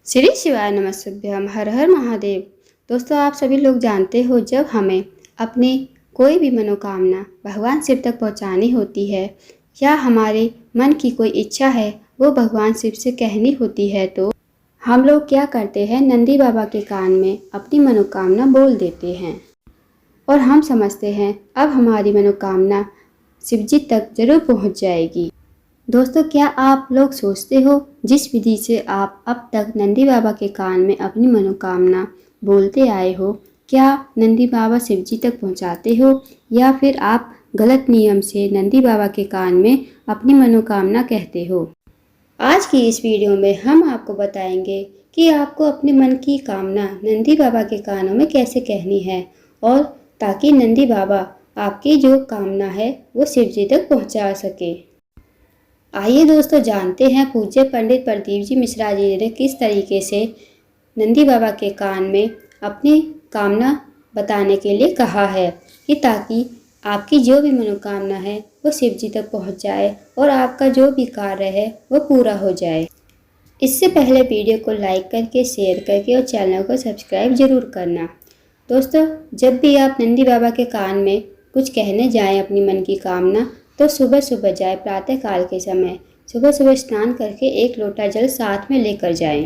श्री शिवाय नमस्तुभ्यम। हर हर महादेव। दोस्तों, आप सभी लोग जानते हो, जब हमें अपनी कोई भी मनोकामना भगवान शिव तक पहुंचानी होती है या हमारे मन की कोई इच्छा है वो भगवान शिव से कहनी होती है, तो हम लोग क्या करते हैं, नंदी बाबा के कान में अपनी मनोकामना बोल देते हैं और हम समझते हैं अब हमारी मनोकामना शिव जी तक जरूर पहुंच जाएगी। दोस्तों, क्या आप लोग सोचते हो जिस विधि से आप अब तक नंदी बाबा के कान में अपनी मनोकामना बोलते आए हो, क्या नंदी बाबा शिव जी तक पहुंचाते हो या फिर आप गलत नियम से नंदी बाबा के कान में अपनी मनोकामना कहते हो? आज की इस वीडियो में हम आपको बताएंगे कि आपको अपने मन की कामना नंदी बाबा के कानों में कैसे कहनी है, और ताकि नंदी बाबा आपकी जो कामना है वो शिव जी तक पहुँचा सके। आइए दोस्तों, जानते हैं पूज्य पंडित प्रदीप जी मिश्रा जी ने किस तरीके से नंदी बाबा के कान में अपनी कामना बताने के लिए कहा है, कि ताकि आपकी जो भी मनोकामना है वो शिव जी तक पहुंच जाए और आपका जो भी कार्य है वो पूरा हो जाए। इससे पहले वीडियो को लाइक करके, शेयर करके और चैनल को सब्सक्राइब जरूर करना। दोस्तों, जब भी आप नंदी बाबा के कान में कुछ कहने जाएं अपनी मन की कामना, तो सुबह सुबह जाए, प्रातः काल के समय सुबह सुबह स्नान करके 1 लोटा जल साथ में लेकर जाएं।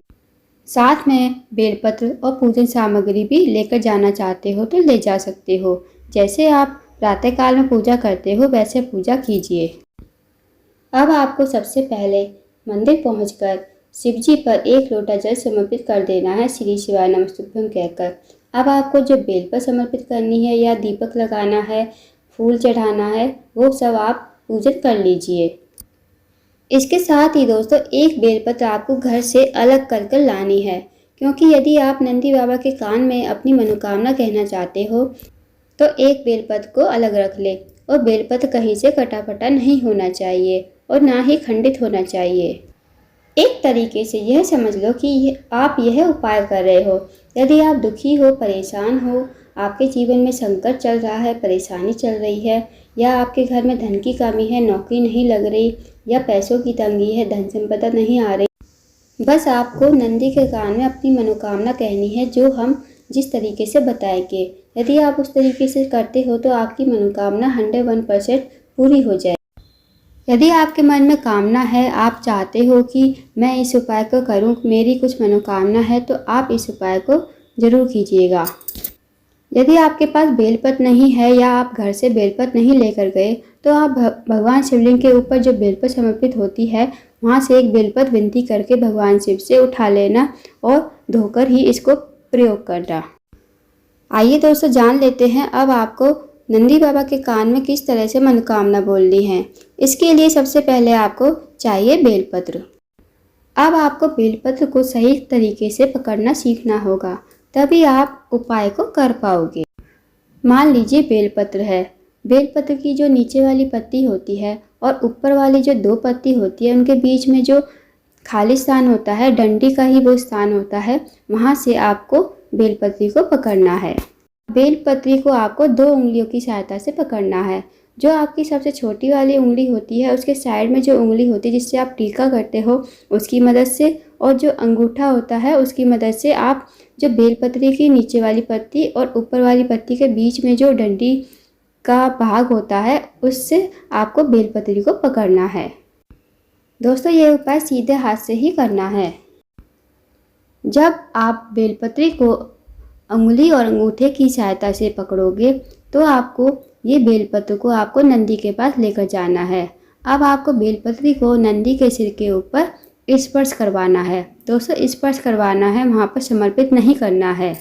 साथ में बेलपत्र और पूजन सामग्री भी लेकर जाना चाहते हो तो ले जा सकते हो। जैसे आप प्रातः काल में पूजा करते हो वैसे पूजा कीजिए। अब आपको सबसे पहले मंदिर पहुंचकर शिव जी पर 1 लोटा जल समर्पित कर देना है, श्री शिवाय नमस्तुभ्यम कहकर। अब आपको जो बेलपत्र समर्पित करनी है या दीपक लगाना है, फूल चढ़ाना है, वो सब आप पूजन कर लीजिए। इसके साथ ही दोस्तों, एक बेलपत्र आपको घर से अलग कर कर लानी है, क्योंकि यदि आप नंदी बाबा के कान में अपनी मनोकामना कहना चाहते हो तो एक बेलपत्र को अलग रख ले, और बेलपत्र कहीं से कटा फटा नहीं होना चाहिए और ना ही खंडित होना चाहिए। एक तरीके से यह समझ लो कि आप यह उपाय कर रहे हो। यदि आप दुखी हो, परेशान हो, आपके जीवन में संकट चल रहा है, परेशानी चल रही है, या आपके घर में धन की कमी है, नौकरी नहीं लग रही, या पैसों की तंगी है, धन संपदा नहीं आ रही, बस आपको नंदी के कान में अपनी मनोकामना कहनी है, जो हम जिस तरीके से बताएंगे। यदि आप उस तरीके से करते हो तो आपकी मनोकामना 101% पूरी हो जाए। यदि आपके मन में कामना है, आप चाहते हो कि मैं इस उपाय को करूं, मेरी कुछ मनोकामना है, तो आप इस उपाय को जरूर कीजिएगा। यदि आपके पास बेलपत्र नहीं है या आप घर से बेलपत्र नहीं लेकर गए, तो आप भगवान शिवलिंग के ऊपर जो बेलपत्र समर्पित होती है वहाँ से एक बेलपत्र विनती करके भगवान शिव से उठा लेना और धोकर ही इसको प्रयोग करना। आइए दोस्तों, जान लेते हैं अब आपको नंदी बाबा के कान में किस तरह से मनोकामना बोलनी है। इसके लिए सबसे पहले आपको चाहिए बेलपत्र। अब आपको बेलपत्र को सही तरीके से पकड़ना सीखना होगा, तभी आप उपाय को कर पाओगे। मान लीजिए बेलपत्र है। बेलपत्र की जो नीचे वाली पत्ती होती है और ऊपर वाली जो 2 पत्ती होती है, उनके बीच में जो खाली स्थान होता है, डंडी का ही वो स्थान होता है, वहाँ से आपको बेलपत्री को पकड़ना है। बेलपत्री को आपको 2 उंगलियों की सहायता से पकड़ना है। जो आपकी सबसे छोटी वाली उंगली होती है, उसके साइड में जो उंगली होती है जिससे आप टीका करते हो, उसकी मदद से, और जो अंगूठा होता है उसकी मदद से आप जो बेलपत्री की नीचे वाली पत्ती और ऊपर वाली पत्ती के बीच में जो डंडी का भाग होता है, उससे आपको बेलपत्री को पकड़ना है। दोस्तों, ये उपाय सीधे हाथ से ही करना है। जब आप बेलपत्री को उंगली और अंगूठे की सहायता से पकड़ोगे तो आपको ये बेलपत्र को आपको नंदी के पास लेकर जाना है। अब आपको बेलपत्री को नंदी के सिर के ऊपर स्पर्श करवाना है। दोस्तों, स्पर्श करवाना है, वहाँ पर समर्पित नहीं करना है।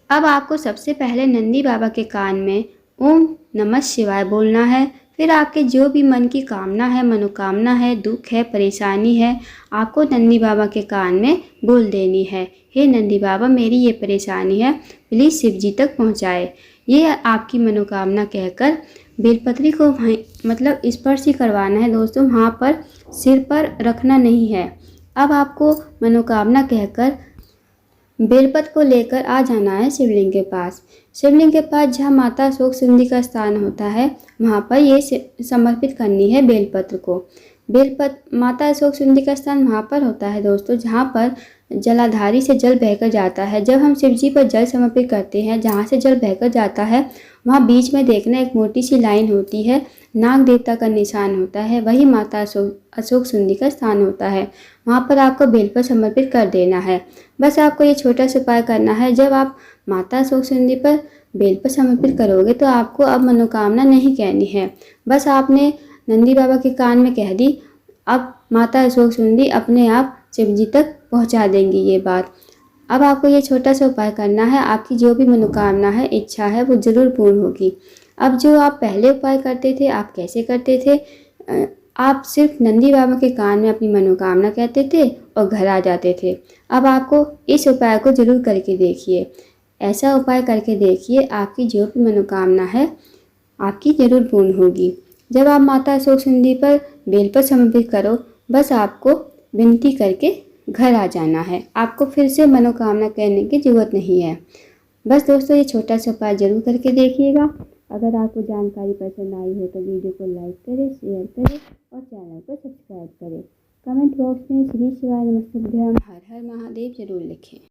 अब आपको सबसे पहले नंदी बाबा के कान में ओम नमः शिवाय बोलना है। फिर आपके जो भी मन की कामना है, मनोकामना है, दुख है, परेशानी है, आपको नंदी बाबा के कान में बोल देनी है। हे नंदी बाबा, मेरी ये परेशानी है, प्लीज़ शिव जी तक पहुँचाए। ये आपकी मनोकामना कहकर बेलपत्री को मतलब स्पर्श ही करवाना है दोस्तों, वहाँ पर सिर पर रखना नहीं है। अब आपको मनोकामना कहकर बेलपत्र को लेकर आ जाना है शिवलिंग के पास। शिवलिंग के पास जहाँ माता अशोक सुंदरी का स्थान होता है, वहाँ पर ये समर्पित करनी है बेलपत्र को। बेलपत्र माता अशोक सुंदरी का स्थान वहाँ पर होता है दोस्तों जहाँ पर जलाधारी से जल बहकर जाता है। जब हम शिव जी पर जल समर्पित करते हैं, जहाँ से जल बहकर जाता है वहाँ बीच में देखना एक मोटी सी लाइन होती है, नाग देवता का निशान होता है, वही माता अशोक सुंदरी का स्थान होता है। वहाँ पर आपको बेलपत्र समर्पित कर देना है। बस आपको ये छोटा सा उपाय करना है। जब आप माता अशोक सुंदरी पर बेलपत्र समर्पित करोगे तो आपको अब मनोकामना नहीं कहनी है। बस आपने नंदी बाबा के कान में कह दी, अब माता अशोक सुंदरी अपने आप शिव जी तक पहुंचा देंगी ये बात। अब आपको ये छोटा सा उपाय करना है, आपकी जो भी मनोकामना है, इच्छा है, वो ज़रूर पूर्ण होगी। अब जो आप पहले उपाय करते थे, आप कैसे करते थे? आप सिर्फ नंदी बाबा के कान में अपनी मनोकामना कहते थे और घर आ जाते थे। अब आपको इस उपाय को ज़रूर करके देखिए। ऐसा उपाय करके देखिए, आपकी जो भी मनोकामना है आपकी ज़रूर पूर्ण होगी। जब आप माता अशोक सुंदरी पर बेलपत्र समर्पित करो, बस आपको विनती करके घर आ जाना है। आपको फिर से मनोकामना कहने की ज़रूरत नहीं है। बस दोस्तों ये छोटा सा उपाय ज़रूर करके देखिएगा। अगर आपको जानकारी पसंद आई हो तो वीडियो को लाइक करें, शेयर करें और चैनल को सब्सक्राइब करें। कमेंट बॉक्स में श्री शिवाय नमस्तुभ्यम हर हर महादेव जरूर लिखें।